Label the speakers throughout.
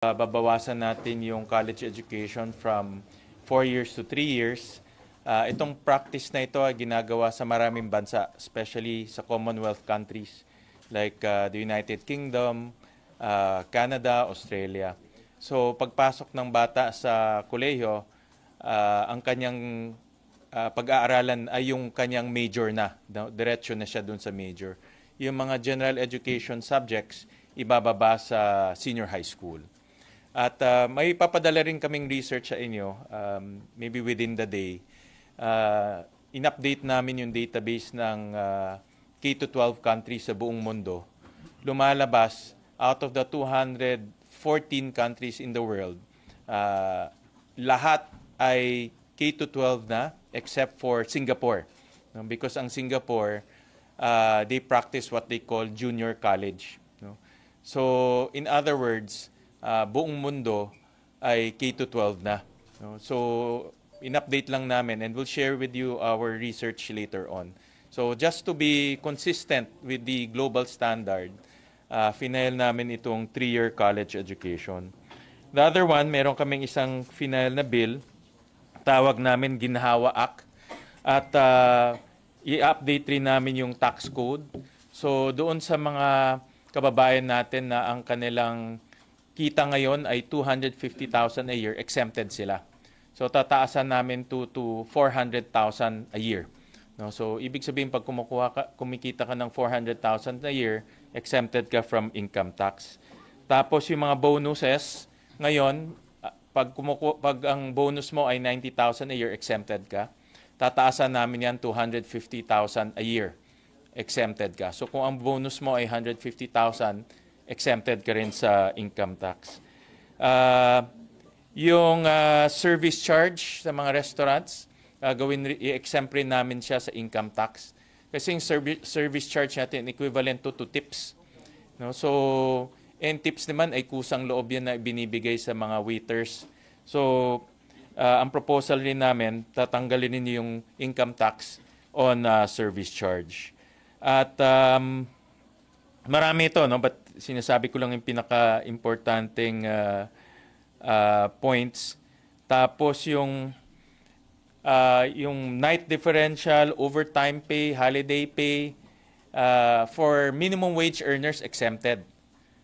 Speaker 1: babawasan natin yung college education from 4 years to 3 years. Itong practice na ito ay ginagawa sa maraming bansa, especially sa Commonwealth countries like the United Kingdom, Canada, Australia. So pagpasok ng bata sa kolehiyo, ang kanyang pag-aaralan ay yung kanyang major na, diretso na siya dun sa major. Yung mga general education subjects, ibababa sa senior high school. At may papadala rin kaming research sa inyo, maybe within the day. In-update namin yung database ng K-12 countries sa buong mundo. Lumalabas, out of the 214 countries in the world, lahat ay K-12 na except for Singapore. Because ang Singapore, they practice what they call junior college. So, in other words, buong mundo ay K-12 na. So, in-update lang namin and we'll share with you our research later on. So, just to be consistent with the global standard, final namin itong 3-year college education. The other one, meron kaming isang final na bill, tawag namin Ginhawa Act, at i-update rin namin yung tax code. So, doon sa mga kababayan natin na ang kanilang kita ngayon ay 250,000 a year, exempted sila. So tataasan namin to 400,000 a year. No, so ibig sabihin pag kumikita ka ng 400,000 a year, exempted ka from income tax. Tapos yung mga bonuses, ngayon pag ang bonus mo ay 90,000 a year, exempted ka. Tataasan namin yan 250,000 a year, exempted ka. So kung ang bonus mo ay 150,000, exempted ka rin sa income tax. Yung service charge sa mga restaurants, i-exempt rin namin siya sa income tax. Kasi yung service charge natin equivalent to tips. No? So, and tips naman ay kusang loob yan na binibigay sa mga waiters. So, ang proposal rin namin, tatanggalin din yung income tax on service charge. At marami ito, no? But sinasabi ko lang yung pinaka-importanting points. Tapos yung night differential, overtime pay, holiday pay, for minimum wage earners exempted.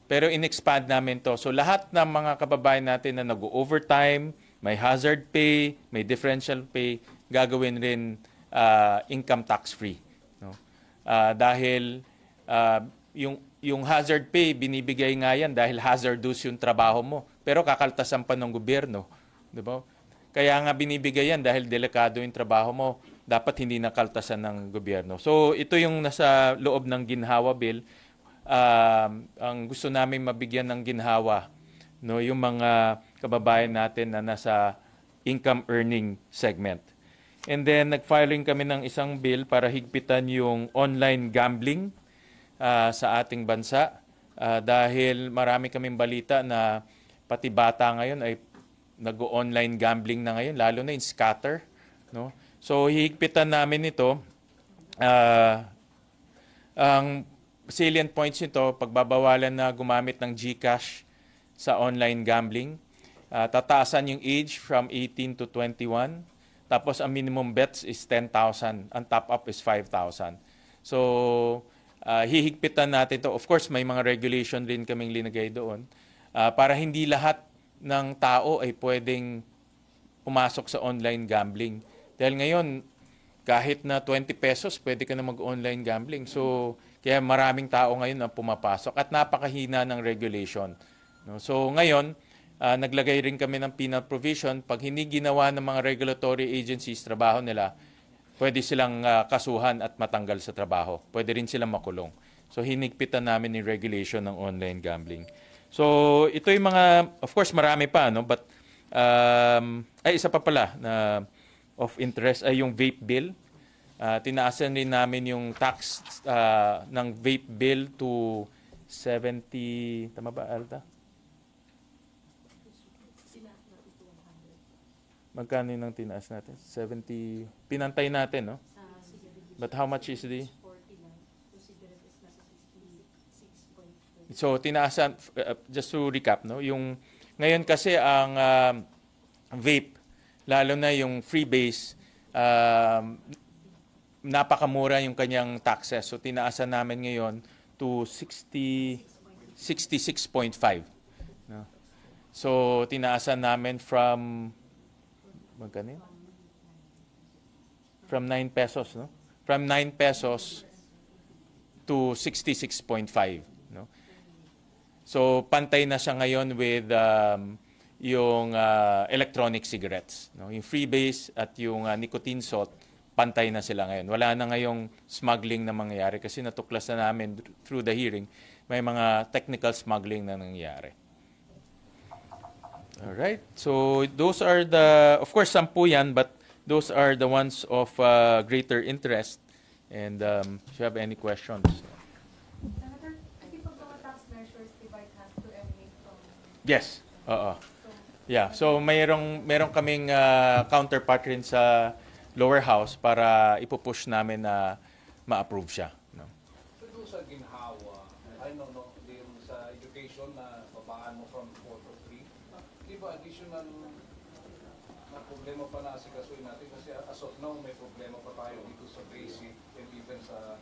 Speaker 1: Pero in-expand namin to. So lahat ng mga kababayan natin na nag-overtime, may hazard pay, may differential pay, gagawin rin income tax free. No? Dahil yung hazard pay, binibigay nga yan dahil hazardous yung trabaho mo. Pero kakaltasan pa ng gobyerno. Di ba? Kaya nga binibigay yan dahil delikado yung trabaho mo. Dapat hindi nakaltasan ng gobyerno. So ito yung nasa loob ng Ginhawa Bill. Ang gusto namin mabigyan ng ginhawa, no, yung mga kababayan natin na nasa income earning segment. And then nag-filing kami ng isang bill para higpitan yung online gambling sa ating bansa dahil marami kaming balita na pati bata ngayon ay nag-online gambling na ngayon, lalo na yung scatter. No? So hihigpitan namin ito. Ang salient points nito, pagbabawalan na gumamit ng GCash sa online gambling. Tataasan yung age from 18 to 21. Tapos ang minimum bets is 10,000. Ang top up is 5,000. So hihigpitan natin to. Of course, may mga regulation din kaming linagay doon para hindi lahat ng tao ay pwedeng pumasok sa online gambling. Dahil ngayon, kahit na 20 pesos, pwede ka na mag-online gambling. So, kaya maraming tao ngayon na pumapasok at napakahina ng regulation. No? So, ngayon, naglagay rin kami ng penal provision. Pag hindi ginawa ng mga regulatory agencies trabaho nila, pwede silang kasuhan at matanggal sa trabaho. Pwede rin silang makulong. So, hinigpitan namin yung regulation ng online gambling. So, ito yung mga, of course, marami pa, no? But, isa pa pala na of interest ay yung vape bill. Tinaasan rin namin yung tax ng vape bill to 70, tama ba, Alta? Magkano yung tinaas natin? 70, pinantay natin, no? But how much is the? So, tinaasan, just to recap, no? Yung Ngayon kasi ang vape, lalo na yung freebase, napakamura yung kanyang taxes. So tinaasan namin ngayon to 66.5. No? So tinaasan namin from magkano yun? From 9 pesos, no? From 9 pesos to 66.5, no? So pantay na siya ngayon with yung electronic cigarettes, no? Yung freebase at yung nicotine salt, pantay na sila ngayon. Wala na ngayong smuggling na mangyayari kasi natuklas na namin through the hearing, may mga technical smuggling na nangyayari. Alright, so those are the, of course, 10 yan, but those are the ones of greater interest. And if you have any questions.
Speaker 2: Senator, kasi pag mga tax measures, diba, it has to emanate from...
Speaker 1: Yes, oo. Yeah, so mayroong kaming counterpart rin sa lower house para ipupush namin na ma-approve siya. No?
Speaker 3: So doon sa ginhawa, I don't know, din sa education na babaan mo from 4 to 3, di ba additional na problema pa na asikasuin natin kasi as of now may problema pa tayo dito sa basic and even sa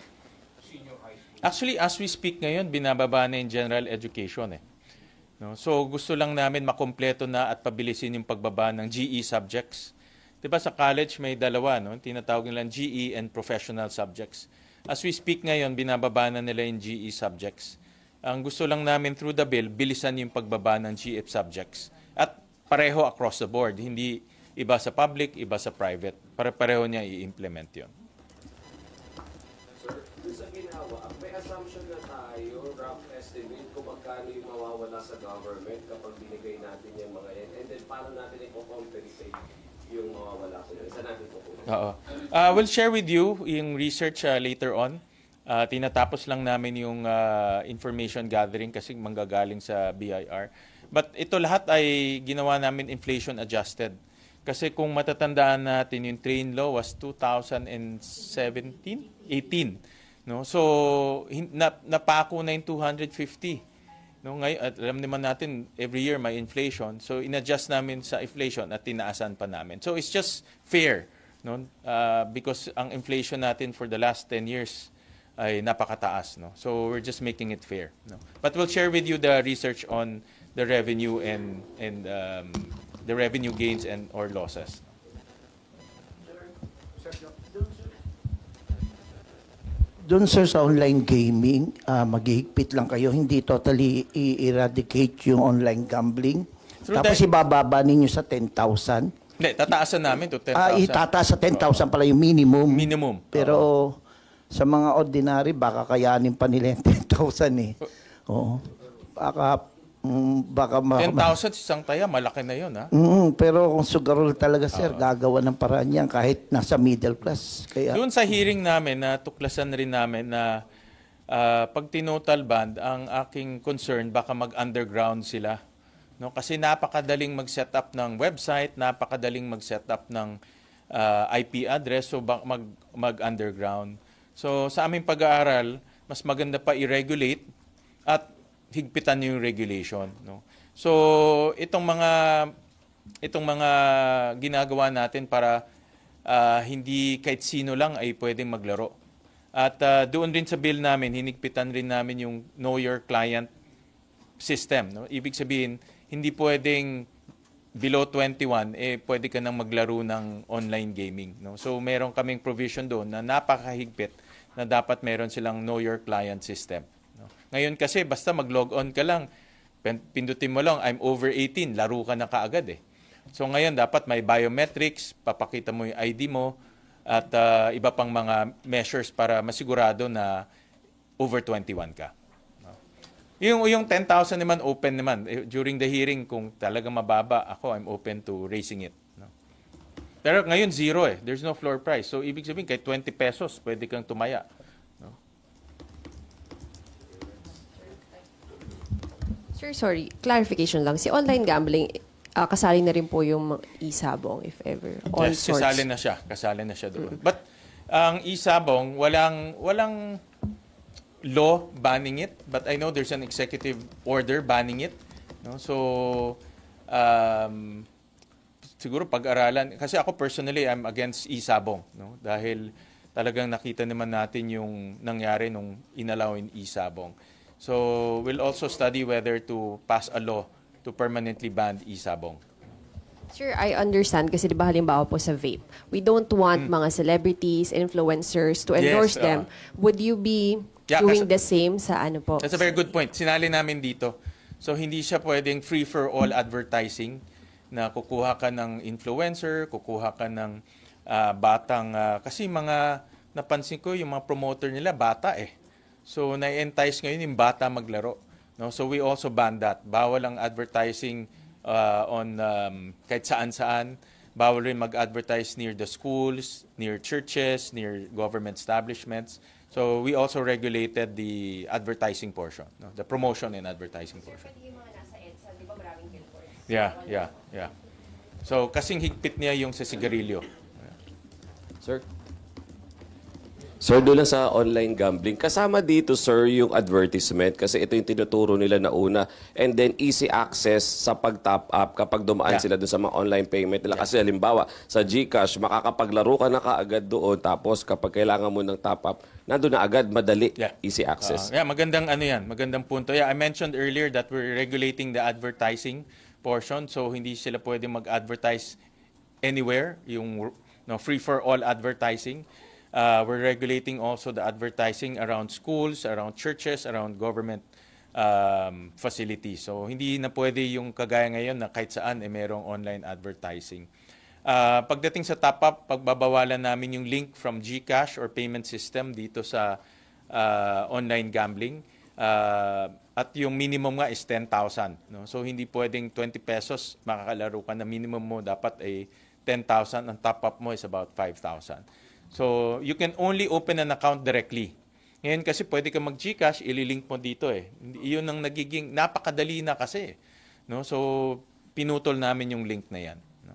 Speaker 3: senior high school.
Speaker 1: Actually, as we speak ngayon, binababa na yung general education eh. No? So gusto lang namin makumpleto na at pabilisin yung pagbaba ng GE subjects. Diba sa college may dalawa, no? Tinatawag nilang GE and professional subjects. As we speak ngayon, binababa na nila yung GE subjects. Ang gusto lang namin through the bill, bilisan yung pagbaba ng GE subjects. At pareho across the board, hindi iba sa public, iba sa private. Pareho niya i-implement yun.
Speaker 4: Sir, doon sa ginawa, may assumption na tayo, rough estimate kung magkano yung mawawala sa government kapag binigay natin yung mga yan. And then paano natin i-compensate yung mawawala sa yan? Saan natin po po?
Speaker 1: Oo. We'll share with you yung research later on. Tinatapos lang namin yung information gathering kasi manggagaling sa BIR. But ito lahat ay ginawa namin inflation adjusted. Kasi kung matatandaan natin, yung train law was 2017, 18. No? So, napako na yung 250. No? Ngayon, at alam naman natin, every year may inflation. So, inadjust namin sa inflation at tinaasan pa namin. So, it's just fair. No? Because ang inflation natin for the last 10 years ay napakataas. No? So, we're just making it fair. No? But we'll share with you the research on the revenue and the revenue gains and or losses.
Speaker 5: Doon sir sa online gaming, maghihigpit lang kayo, hindi totally i-eradicate yung online gambling.
Speaker 1: Through
Speaker 5: Tapos
Speaker 1: the-
Speaker 5: ibababa ninyo sa 10,000.
Speaker 1: Hindi, tataasan namin to 10,000.
Speaker 5: Itataas sa 10,000 pala yung minimum.
Speaker 1: Minimum.
Speaker 5: Pero sa mga ordinary, baka kayanin pa nila yung 10,000 eh. Oo. Baka
Speaker 1: 10,000 isang taya, malaki na yun, ha?
Speaker 5: pero kung sugarol talaga sir, gagawa ng paraan yan kahit nasa middle class. Kaya
Speaker 1: Doon sa hearing namin, natuklasan rin namin na pag tinotal band, ang aking concern, baka mag-underground sila. No? Kasi napakadaling mag-set up ng website, napakadaling mag-set up ng IP address, so mag-underground. So sa aming pag-aaral, mas maganda pa i-regulate at higpitan yung regulation, no. So itong mga ginagawa natin para hindi kahit sino lang ay pwedeng maglaro. At doon rin sa bill namin, hinigpitan rin namin yung know your client system, no. Ibig sabihin, hindi pwedeng below 21 pwede ka nang maglaro ng online gaming, no. So meron kaming provision doon na napakahigpit na dapat meron silang know your client system. Ngayon kasi basta mag-log on ka lang, pindutin mo lang, I'm over 18, laro ka na kaagad eh. So ngayon dapat may biometrics, papakita mo yung ID mo, at iba pang mga measures para masigurado na over 21 ka. Yung 10,000 naman, open naman. During the hearing, kung talaga mababa, I'm open to raising it. Pero ngayon, zero eh. There's no floor price. So ibig sabihin, kahit 20 pesos, pwede kang tumaya.
Speaker 6: Sir, sorry, clarification lang. Si online gambling, kasali na rin po yung e-sabong, if ever. All
Speaker 1: Yes,
Speaker 6: sorts.
Speaker 1: kasali na siya doon. But ang e-sabong, walang law banning it, but I know there's an executive order banning it. No? So siguro pag-aralan. Kasi ako personally, I'm against e-sabong. No? Dahil talagang nakita naman natin yung nangyari nung inallow in e-sabong. So we'll also study whether to pass a law to permanently ban e-sabong.
Speaker 6: Sir, I understand kasi di ba halimbawa po sa vape, we don't want mga celebrities, influencers to
Speaker 1: Yes,
Speaker 6: endorse them. Would you be
Speaker 1: Yeah,
Speaker 6: doing
Speaker 1: kasi-
Speaker 6: the same sa ano po?
Speaker 1: That's a very good point. Sinali namin dito. So hindi siya pwedeng free-for-all advertising na kukuha ka ng influencer, kukuha ka ng batang... kasi mga napansin ko, yung mga promoter nila, bata eh. So na-entice ngayon yung bata maglaro. No? So we also ban that. Bawal ang advertising on kahit saan-saan. Bawal rin mag-advertise near the schools, near churches, near government establishments. So we also regulated the advertising portion, no? The promotion and advertising portion.
Speaker 6: Yung mga nasa EDSA, di ba maraming billboards?
Speaker 1: Yeah. So kasing higpit niya yung sa sigarilyo.
Speaker 4: Sir? Sir, doon lang sa online gambling, kasama dito, sir, yung advertisement kasi ito yung tinuturo nila na una. And then easy access sa pag-top up kapag dumaan
Speaker 1: Yeah.
Speaker 4: sila doon sa mga online payment nila. Kasi halimbawa, sa GCash, makakapaglaro ka na kaagad doon. Tapos kapag kailangan mo ng top up, nandun na agad, madali,
Speaker 1: Yeah.
Speaker 4: easy access.
Speaker 1: Magandang ano yan, magandang punto. Yeah, I mentioned earlier that we're regulating the advertising portion, so hindi sila pwede mag-advertise anywhere, yung free for all advertising. We're regulating also the advertising around schools, around churches, around government facilities. So hindi na pwede yung kagaya ngayon na kahit saan merong online advertising. Pagdating sa top-up, pagbabawalan namin yung link from GCash or payment system dito sa online gambling. At yung minimum nga is 10,000. No? So hindi pwedeng 20 pesos makakalaro ka na minimum mo dapat ay 10,000. Ang top-up mo is about 5,000. So you can only open an account directly. Ngayon kasi pwede ka mag-GCash, ililink mo dito eh. Iyon ang nagiging napakadali na kasi. No? So pinutol namin yung link na yan. No?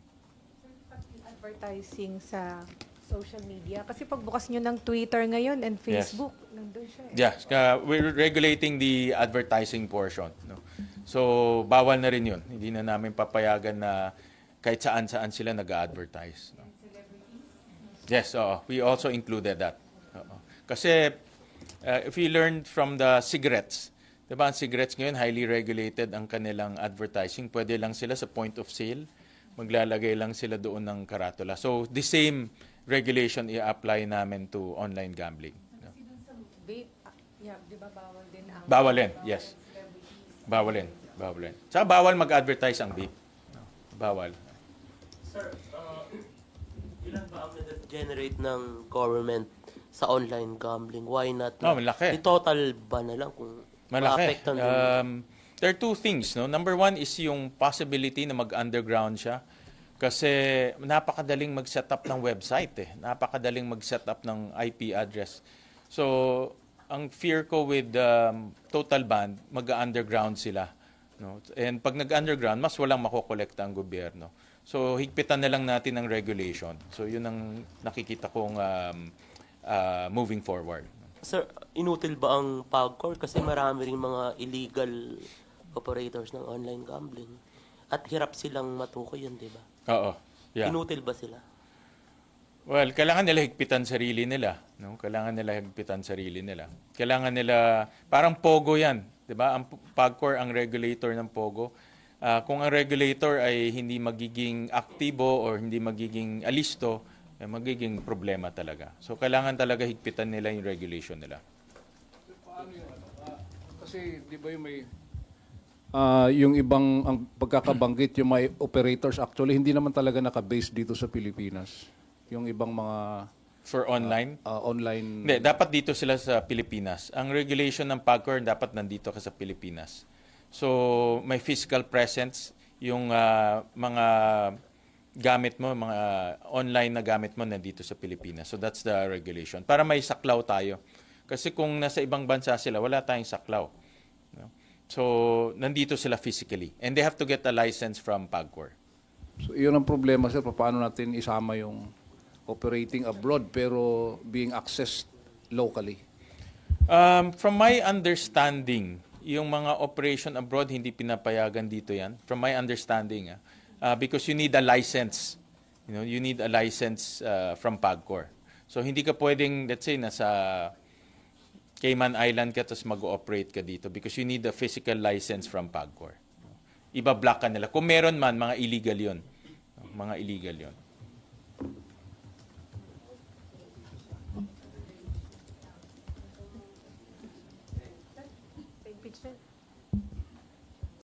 Speaker 2: Pati advertising sa social media. Kasi pagbukas nyo ng Twitter ngayon and Facebook, nandun siya eh.
Speaker 1: Yes, we're regulating the advertising portion. No? So, bawal na rin yun. Hindi na namin papayagan na kahit saan-saan sila nag-advertise. No? Yes, we also included that. Kasi, if we learned from the cigarettes, diba ang cigarettes ngayon, highly regulated ang kanilang advertising. Pwede lang sila sa point of sale. Maglalagay lang sila doon ng karatula. So, the same regulation i-apply namin to online gambling. No?
Speaker 2: Kasi dun sa vape, di ba bawal din ang...
Speaker 1: Bawalin, yes. Bawalin. Saka bawal mag-advertise ang vape. No, bawal.
Speaker 7: Sir, ilan ba ang generate ng government sa online gambling? Why not?
Speaker 1: Oh, malaki.
Speaker 7: I-total ba na lang kung
Speaker 1: Malaki.
Speaker 7: maapektan din?
Speaker 1: There are two things. No? Number one is yung possibility na mag-underground siya. Kasi napakadaling mag-set up ng website eh. Napakadaling mag-set up ng IP address. So, ang fear ko with total ban, mag-underground sila. No? And pag nag-underground, mas walang makokolekta ang gobyerno. So, higpitan na lang natin ang regulation. So, yun ang nakikita kong moving forward.
Speaker 7: Sir, inutil ba ang PAGCOR? Kasi marami rin mga illegal operators ng online gambling. At hirap silang matukoy yun, di ba?
Speaker 1: Oo. Yeah.
Speaker 7: Inutil ba sila?
Speaker 1: Well, kailangan nila higpitan sarili nila, no? Kailangan nila higpitan sarili nila. Kailangan nila parang Pogo 'yan, 'di ba? Ang PAGCOR ang regulator ng Pogo. Kung ang regulator ay hindi magiging aktibo or hindi magiging alisto, magiging problema talaga. So kailangan talaga higpitan nila yung regulation nila.
Speaker 3: Paano yung kasi di ba yung may yung ibang ang pagkakabanggit yung may operators actually hindi naman talaga naka-base dito sa Pilipinas. Yung ibang mga
Speaker 1: For online?
Speaker 3: online
Speaker 1: Hindi, dapat dito sila sa Pilipinas. Ang regulation ng PAGCOR dapat nandito ka sa Pilipinas. So may physical presence yung mga gamit mo, mga online na gamit mo nandito sa Pilipinas. So that's the regulation. Para may saklaw tayo. Kasi kung nasa ibang bansa sila, wala tayong saklaw. No? So nandito sila physically. And they have to get a license from PAGCOR.
Speaker 3: So iyon ang problema sir, paano natin isama yung operating abroad pero being accessed locally?
Speaker 1: From my understanding, yung mga operation abroad hindi pinapayagan dito yan. From my understanding, because you need a license. You need a license from PAGCOR. So hindi ka pwedeng, let's say, nasa Cayman Island ka tapos mag-ooperate ka dito because you need a physical license from PAGCOR. Iba-block ka nila. Kung meron man, mga illegal yon. Mga illegal yon.
Speaker 2: Impeachment.